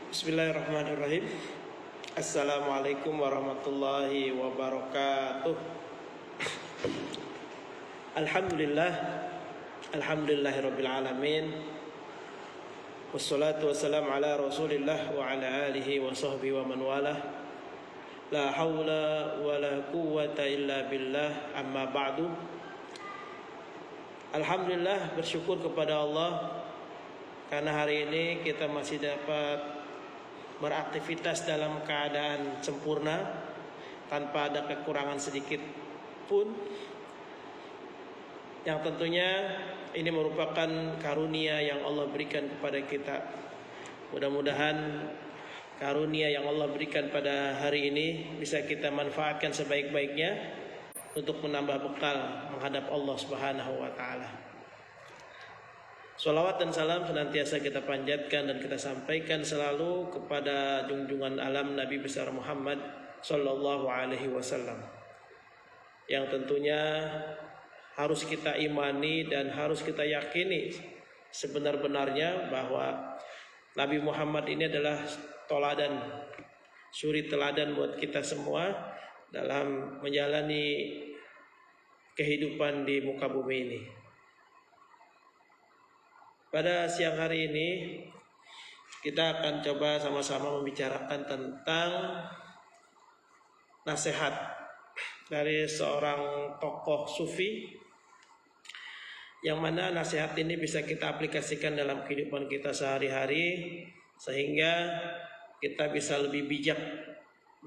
Bismillahirrahmanirrahim. Assalamualaikum warahmatullahi wabarakatuh. Alhamdulillahirabbil alamin. Wassalatu wassalamu ala Rasulillah wa ala alihi wa sahbihi wa man walah. La haula wala quwwata illa billah, amma ba'du. Alhamdulillah, bersyukur kepada Allah karena hari ini kita masih dapat beraktivitas dalam keadaan sempurna tanpa ada kekurangan sedikit pun, yang tentunya ini merupakan karunia yang Allah berikan kepada kita. Mudah-mudahan karunia yang Allah berikan pada hari ini bisa kita manfaatkan sebaik-baiknya untuk menambah bekal menghadap Allah Subhanahu wa taala. Sholawat dan salam senantiasa kita panjatkan dan kita sampaikan selalu kepada junjungan alam Nabi besar Muhammad sallallahu alaihi wasallam, yang tentunya harus kita imani dan harus kita yakini sebenar-benarnya bahwa Nabi Muhammad ini adalah toladan, suri teladan buat kita semua dalam menjalani kehidupan di muka bumi ini. Pada siang hari ini kita akan coba sama-sama membicarakan tentang nasihat dari seorang tokoh sufi, yang mana nasihat ini bisa kita aplikasikan dalam kehidupan kita sehari-hari sehingga kita bisa lebih bijak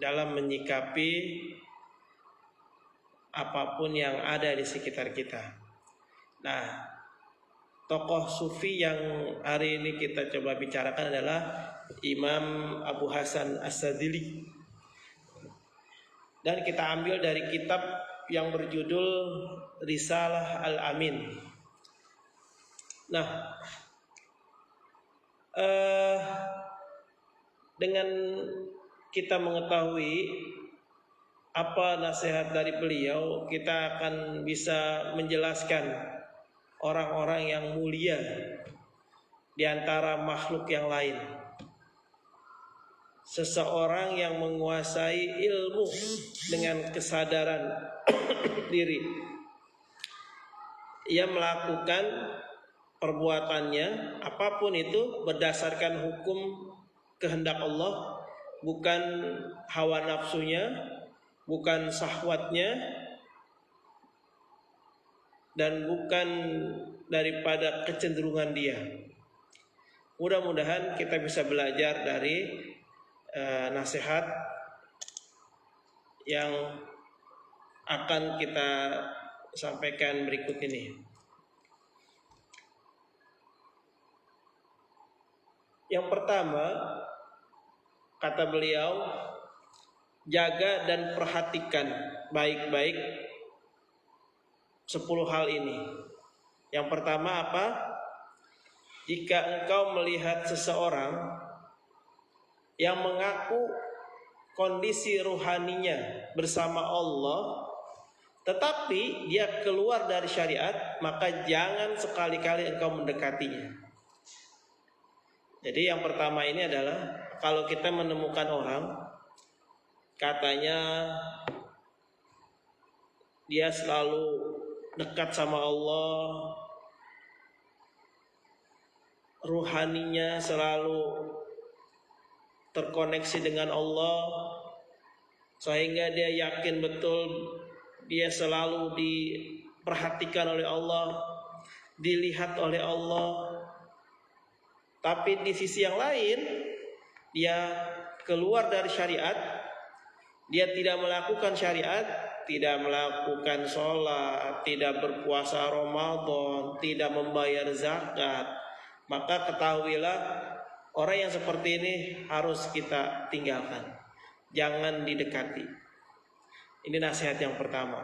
dalam menyikapi apapun yang ada di sekitar kita. Nah, tokoh sufi yang hari ini kita coba bicarakan adalah Imam Abu Hasan As-Sadzili. Dan kita ambil dari kitab yang berjudul Risalah Al-Amin. Nah, dengan kita mengetahui apa nasihat dari beliau, kita akan bisa menjelaskan orang-orang yang mulia di antara makhluk yang lain. Seseorang yang menguasai ilmu dengan kesadaran diri. Ia melakukan perbuatannya apapun itu berdasarkan hukum kehendak Allah, bukan hawa nafsunya, bukan syahwatnya, dan bukan daripada kecenderungan dia. Mudah-mudahan kita bisa belajar dari nasihat yang akan kita sampaikan berikut ini. Yang pertama, kata beliau, jaga dan perhatikan baik-baik 10 hal ini. Yang pertama apa? Jika engkau melihat seseorang yang mengaku kondisi ruhaninya bersama Allah, tetapi dia keluar dari syariat, maka jangan sekali-kali engkau mendekatinya. Jadi yang pertama ini adalah kalau kita menemukan orang, katanya dia selalu dekat sama Allah, ruhaninya selalu terkoneksi dengan Allah, sehingga dia yakin betul dia selalu diperhatikan oleh Allah, dilihat oleh Allah. Tapi di sisi yang lain, dia keluar dari syariat, dia tidak melakukan syariat, tidak melakukan sholat, tidak berpuasa Ramadan, tidak membayar zakat, maka ketahuilah orang yang seperti ini harus kita tinggalkan, jangan didekati. Ini nasihat yang pertama.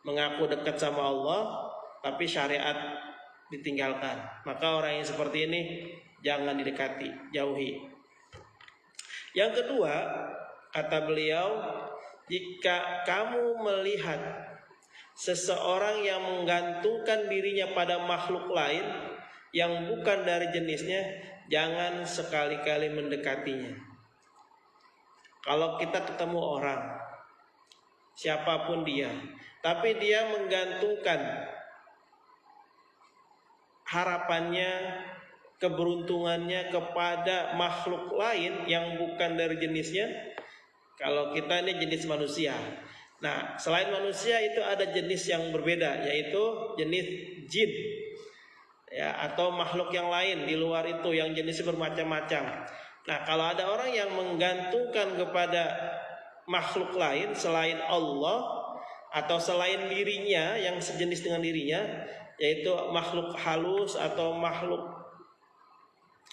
Mengaku dekat sama Allah tapi syariat ditinggalkan, maka orang yang seperti ini jangan didekati, jauhi. Yang kedua, kata beliau, jika kamu melihat seseorang yang menggantungkan dirinya pada makhluk lain, yang bukan dari jenisnya, jangan sekali-kali mendekatinya. Kalau kita ketemu orang, siapapun dia, tapi dia menggantungkan harapannya, keberuntungannya kepada makhluk lain yang bukan dari jenisnya. Kalau kita ini jenis manusia, nah selain manusia itu ada jenis yang berbeda, yaitu jenis jin, ya, atau makhluk yang lain di luar itu yang jenisnya bermacam-macam. Nah kalau ada orang yang menggantungkan kepada makhluk lain selain Allah atau selain dirinya yang sejenis dengan dirinya, yaitu makhluk halus atau makhluk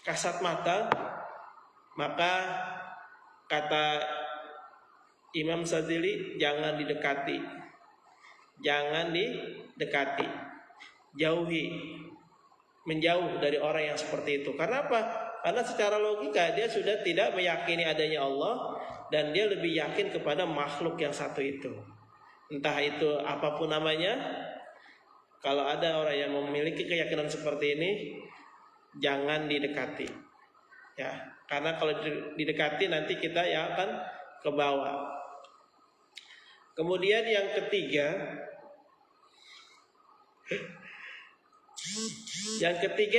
kasat mata, maka kata Imam Sadzili, jangan didekati, jauhi, menjauh dari orang yang seperti itu. Karena apa? Karena secara logika dia sudah tidak meyakini adanya Allah, dan dia lebih yakin kepada makhluk yang satu itu. Entah itu apapun namanya, kalau ada orang yang memiliki keyakinan seperti ini, jangan didekati, ya. Karena kalau didekati nanti kita yang akan ke bawah. Kemudian yang ketiga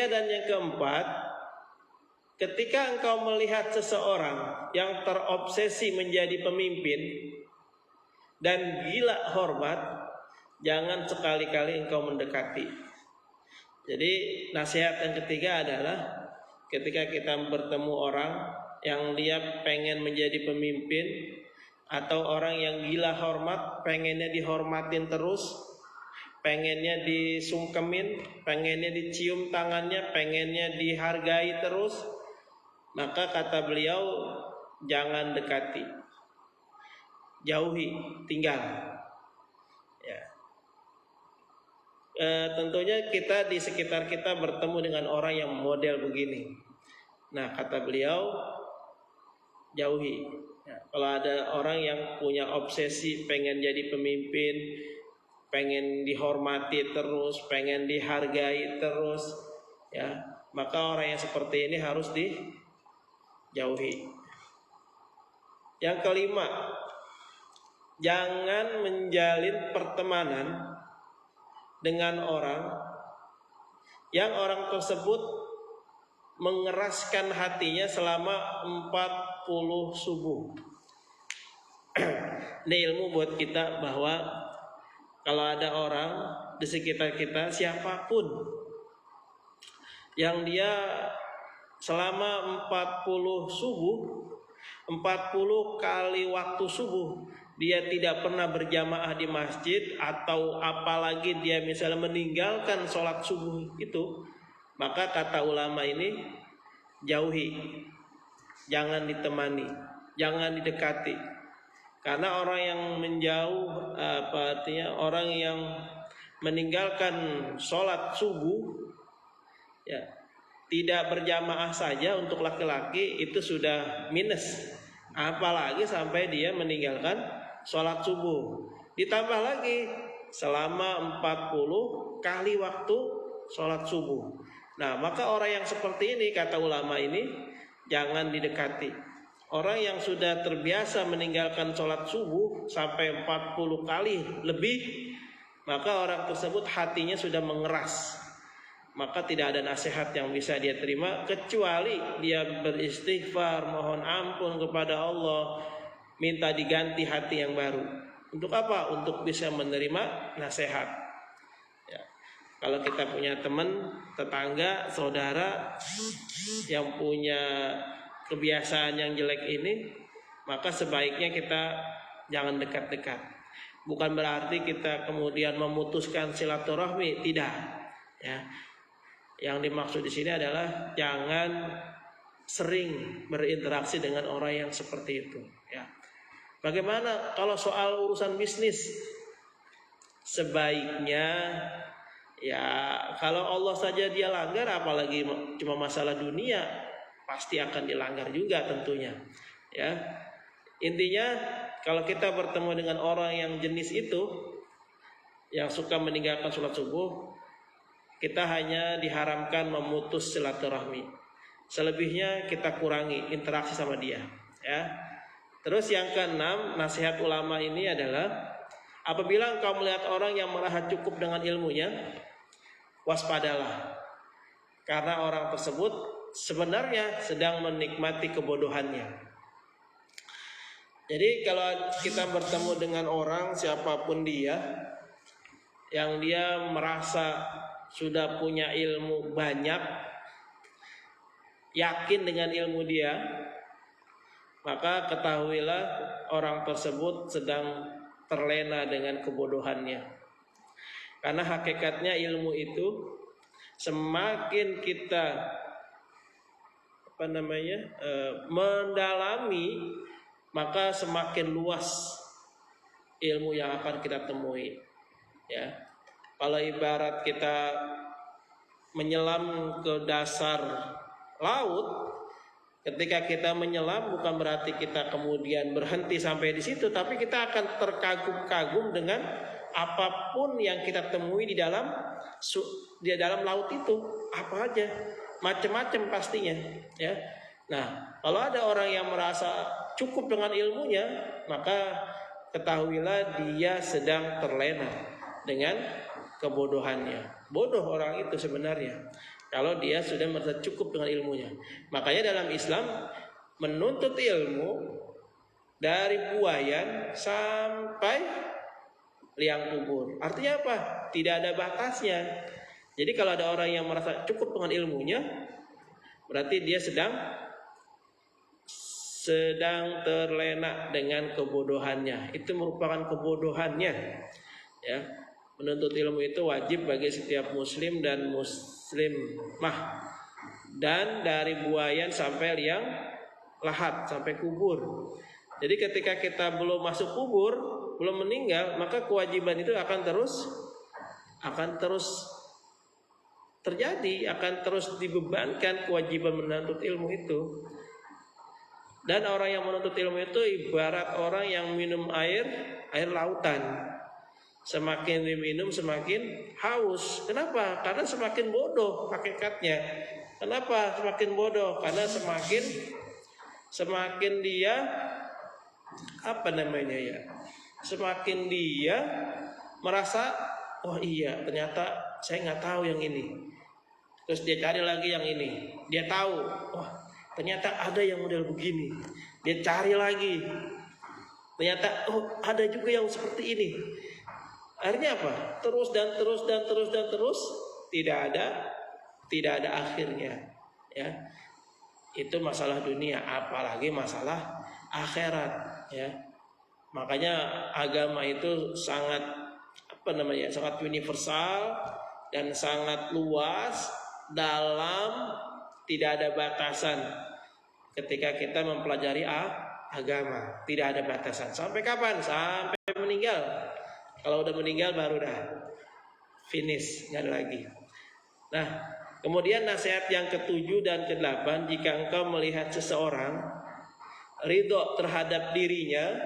dan yang keempat, ketika engkau melihat seseorang yang terobsesi menjadi pemimpin dan gila hormat, jangan sekali-kali engkau mendekati. Jadi nasihat yang ketiga adalah ketika kita bertemu orang yang dia pengen menjadi pemimpin, atau orang yang gila hormat, pengennya dihormatin terus, pengennya disungkemin, pengennya dicium tangannya, pengennya dihargai terus, maka kata beliau, jangan dekati, jauhi, tinggal, ya. Tentunya kita di sekitar kita bertemu dengan orang yang model begini. Nah kata beliau, jauhi. Ya, kalau ada orang yang punya obsesi pengen jadi pemimpin, pengen dihormati terus, pengen dihargai terus, ya, maka orang yang seperti ini harus dijauhi. Yang kelima, jangan menjalin pertemanan dengan orang yang orang tersebut mengeraskan hatinya selama 40 subuh. Ini ilmu buat kita bahwa kalau ada orang di sekitar kita, siapapun yang dia selama 40 subuh, 40 kali waktu subuh, dia tidak pernah berjamaah di masjid, atau apalagi dia misalnya meninggalkan sholat subuh itu, maka kata ulama ini, jauhi, jangan ditemani, jangan didekati. Karena orang yang menjauh, artinya orang yang meninggalkan sholat subuh, ya, tidak berjamaah saja untuk laki-laki itu sudah minus, apalagi sampai dia meninggalkan sholat subuh. Ditambah lagi selama 40 kali waktu sholat subuh. Nah maka orang yang seperti ini, kata ulama ini, jangan didekati. Orang yang sudah terbiasa meninggalkan sholat subuh sampai 40 kali lebih, maka orang tersebut hatinya sudah mengeras. Maka tidak ada nasihat yang bisa dia terima, kecuali dia beristighfar, mohon ampun kepada Allah, minta diganti hati yang baru. Untuk apa? Untuk bisa menerima nasihat, ya. Kalau kita punya teman, tetangga, saudara yang punya kebiasaan yang jelek ini, maka sebaiknya kita jangan dekat-dekat. Bukan berarti kita kemudian memutuskan silaturahmi, tidak, ya. Yang dimaksud di sini adalah jangan sering berinteraksi dengan orang yang seperti itu, ya. Bagaimana kalau soal urusan bisnis? Sebaiknya, ya, kalau Allah saja dia langgar, apalagi cuma masalah dunia, pasti akan dilanggar juga tentunya, ya. Intinya kalau kita bertemu dengan orang yang jenis itu, yang suka meninggalkan sholat subuh, kita hanya diharamkan memutus silaturahmi. Selebihnya kita kurangi interaksi sama dia, ya. Terus yang keenam, nasihat ulama ini adalah apabila engkau melihat orang yang merasa cukup dengan ilmunya, waspadalah. Karena orang tersebut sebenarnya sedang menikmati kebodohannya. Jadi kalau kita bertemu dengan orang siapapun dia, yang dia merasa sudah punya ilmu banyak, yakin dengan ilmu dia, maka ketahuilah orang tersebut sedang terlena dengan kebodohannya. Karena hakikatnya ilmu itu semakin kita mendalami, maka semakin luas ilmu yang akan kita temui. Ya, kalau ibarat kita menyelam ke dasar laut, ketika kita menyelam bukan berarti kita kemudian berhenti sampai di situ, tapi kita akan terkagum-kagum dengan apapun yang kita temui di dalam laut itu, apa aja, macam-macam pastinya, ya. Nah, kalau ada orang yang merasa cukup dengan ilmunya, maka ketahuilah dia sedang terlena dengan kebodohannya. Bodoh orang itu sebenarnya kalau dia sudah merasa cukup dengan ilmunya. Makanya dalam Islam menuntut ilmu dari buayan sampai liang kubur. Artinya apa? Tidak ada batasnya. Jadi kalau ada orang yang merasa cukup dengan ilmunya, berarti dia sedang terlena dengan kebodohannya. Itu merupakan kebodohannya. Ya, menuntut ilmu itu wajib bagi setiap muslim dan muslimah. Dan dari buayan sampai liang lahat, sampai kubur. Jadi ketika kita belum masuk kubur, belum meninggal, maka kewajiban itu akan terus terjadi, akan terus dibebankan kewajiban menuntut ilmu itu. Dan orang yang menuntut ilmu itu ibarat orang yang minum air lautan. Semakin diminum semakin haus. Kenapa? Karena semakin bodoh hakikatnya. Kenapa semakin bodoh? Karena semakin dia semakin dia merasa, oh iya ternyata saya nggak tahu yang ini. Terus dia cari lagi yang ini. Dia tahu, oh ternyata ada yang model begini. Dia cari lagi. Ternyata oh ada juga yang seperti ini. Akhirnya apa? Terus tidak ada akhirnya. Ya, itu masalah dunia, apalagi masalah akhirat. Ya, makanya agama itu sangat sangat universal dan sangat luas, dalam, tidak ada batasan. Ketika kita mempelajari agama, tidak ada batasan. Sampai kapan? Sampai meninggal. Kalau udah meninggal baru dah finish, nggak ada lagi. Nah, kemudian nasihat yang ke-7 dan ke-8, jika engkau melihat seseorang ridho terhadap dirinya,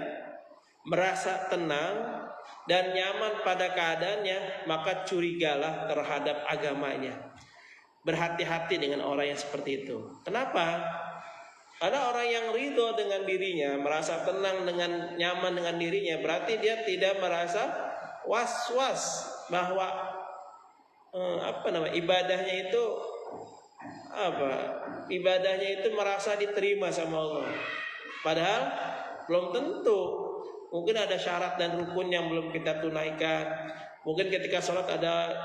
merasa tenang dan nyaman pada keadaannya, maka curigalah terhadap agamanya. Berhati-hati dengan orang yang seperti itu. Kenapa? Karena orang yang ridho dengan dirinya, merasa tenang dengan nyaman dengan dirinya, berarti dia tidak merasa was-was bahwa ibadahnya itu merasa diterima sama Allah. Padahal belum tentu. Mungkin ada syarat dan rukun yang belum kita tunaikan. Mungkin ketika sholat ada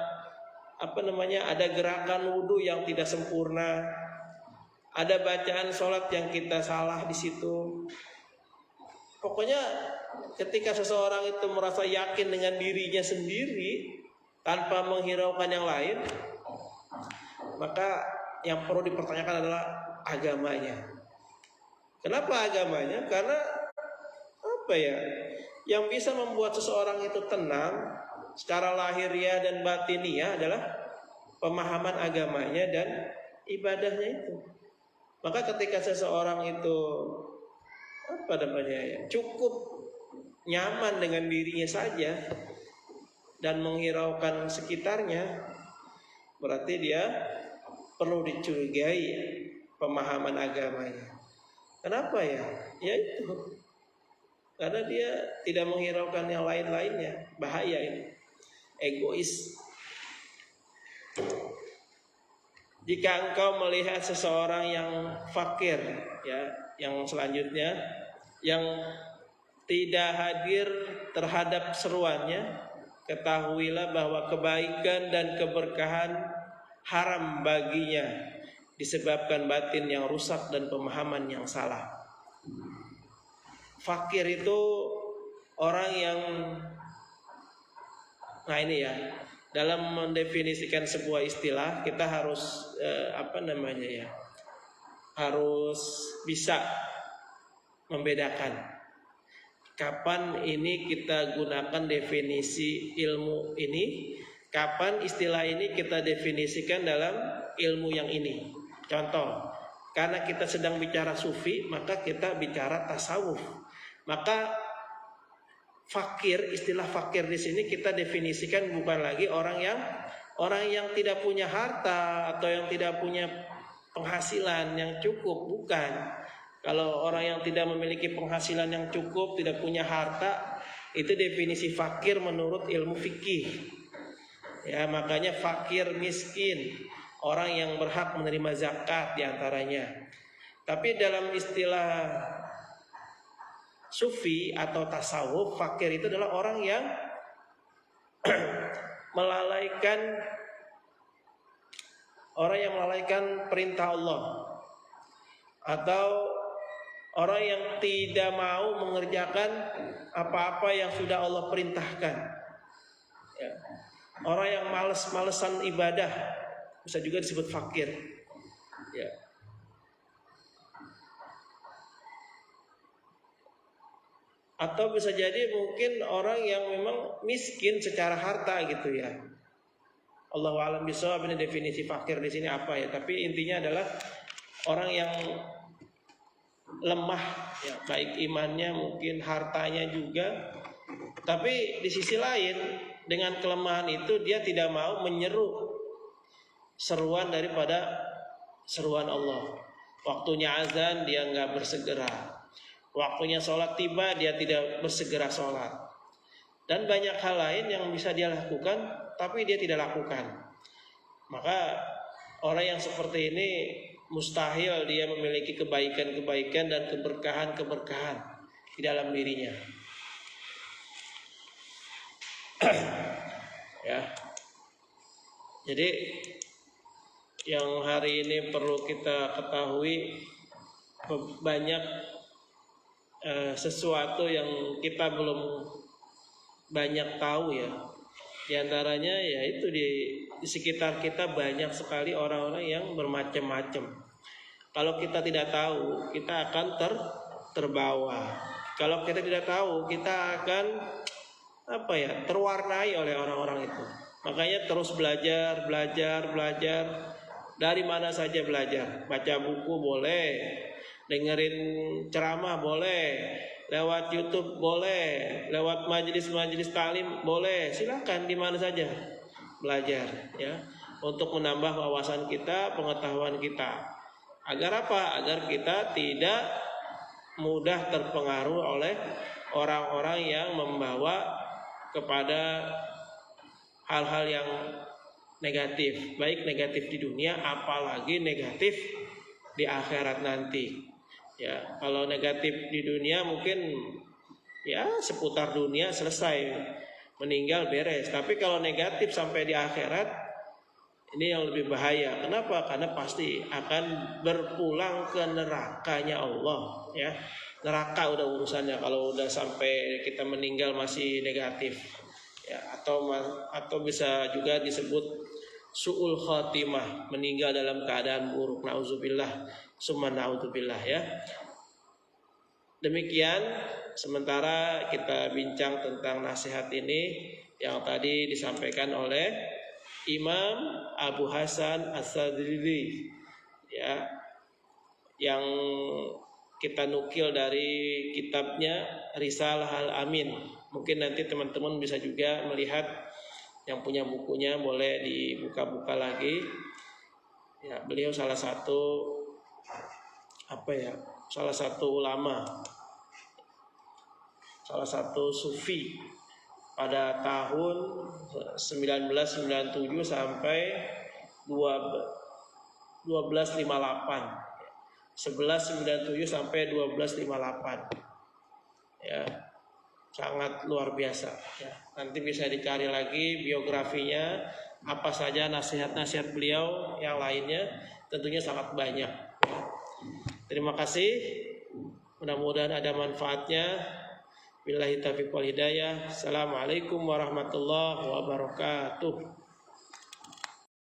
gerakan wudhu yang tidak sempurna. Ada bacaan sholat yang kita salah di situ. Pokoknya ketika seseorang itu merasa yakin dengan dirinya sendiri tanpa menghiraukan yang lain, maka yang perlu dipertanyakan adalah agamanya. Kenapa agamanya? Karena yang bisa membuat seseorang itu tenang secara lahiriah dan batiniah adalah pemahaman agamanya dan ibadahnya itu. Maka ketika seseorang itu cukup nyaman dengan dirinya saja dan menghiraukan sekitarnya, berarti dia perlu dicurigai pemahaman agamanya. Kenapa ya? Ya itu, karena dia tidak menghiraukan yang lain-lainnya. Bahaya ini, egois. Jika engkau melihat seseorang yang fakir, ya, yang selanjutnya, yang tidak hadir terhadap seruannya, ketahuilah bahwa kebaikan dan keberkahan haram baginya disebabkan batin yang rusak dan pemahaman yang salah. Fakir itu orang yang, nah ini ya, dalam mendefinisikan sebuah istilah kita harus harus bisa membedakan kapan ini kita gunakan definisi ilmu ini, kapan istilah ini kita definisikan dalam ilmu yang ini. Contoh, karena kita sedang bicara sufi, maka kita bicara tasawuf. Maka fakir, istilah fakir di sini kita definisikan bukan lagi orang yang tidak punya harta atau yang tidak punya penghasilan yang cukup, bukan. Kalau orang yang tidak memiliki penghasilan yang cukup, tidak punya harta, itu definisi fakir menurut ilmu fikih. Ya, makanya fakir miskin, orang yang berhak menerima zakat diantaranya. Tapi dalam istilah sufi atau tasawuf, fakir itu adalah orang yang melalaikan perintah Allah, atau orang yang tidak mau mengerjakan apa-apa yang sudah Allah perintahkan, ya. Orang yang males-malesan ibadah bisa juga disebut fakir, ya. Atau bisa jadi mungkin orang yang memang miskin secara harta gitu ya. Allahu a'lam bishawab, ini definisi fakir di sini apa ya? Tapi intinya adalah orang yang lemah ya, baik imannya mungkin hartanya juga. Tapi di sisi lain dengan kelemahan itu dia tidak mau menyeru seruan daripada seruan Allah. Waktunya azan dia nggak bersegera. Waktunya sholat tiba dia tidak bersegera sholat. Dan banyak hal lain yang bisa dia lakukan tapi dia tidak lakukan. Maka orang yang seperti ini mustahil dia memiliki kebaikan-kebaikan dan keberkahan-keberkahan di dalam dirinya. Ya. Jadi yang hari ini perlu kita ketahui, banyak sesuatu yang kita belum banyak tahu ya. Di antaranya yaitu di sekitar kita banyak sekali orang-orang yang bermacam-macam. Kalau kita tidak tahu, kita akan terbawa. Kalau kita tidak tahu, kita akan terwarnai oleh orang-orang itu. Makanya terus belajar. Dari mana saja belajar. Baca buku boleh, dengerin ceramah boleh, lewat YouTube boleh, lewat majelis-majelis talim boleh. Silakan di mana saja belajar ya, untuk menambah wawasan kita, pengetahuan kita. Agar apa? Agar kita tidak mudah terpengaruh oleh orang-orang yang membawa kepada hal-hal yang negatif, baik negatif di dunia apalagi negatif di akhirat nanti. Ya, kalau negatif di dunia mungkin ya seputar dunia selesai, meninggal beres. Tapi kalau negatif sampai di akhirat, ini yang lebih bahaya. Kenapa? Karena pasti akan berpulang ke nerakanya Allah. Ya, neraka udah urusannya kalau udah sampai kita meninggal masih negatif. Ya, atau bisa juga disebut su'ul khatimah, meninggal dalam keadaan buruk. Nauzubillah, summa naudzubillah ya. Demikian sementara kita bincang tentang nasihat ini yang tadi disampaikan oleh Imam Abu Hasan As-Sadrili ya, yang kita nukil dari kitabnya Risalah Al-Amin. Mungkin nanti teman-teman bisa juga melihat Yang punya bukunya boleh dibuka-buka lagi. Ya, beliau salah satu ulama, salah satu sufi pada tahun 1997 sampai 1258. 1197 sampai 1258. Ya, sangat luar biasa ya. Nanti bisa dicari lagi biografinya, apa saja nasihat-nasihat beliau yang lainnya, tentunya sangat banyak. Terima kasih, mudah-mudahan ada manfaatnya. Billahi taufiq wal hidayah. Assalamualaikum warahmatullahi wabarakatuh.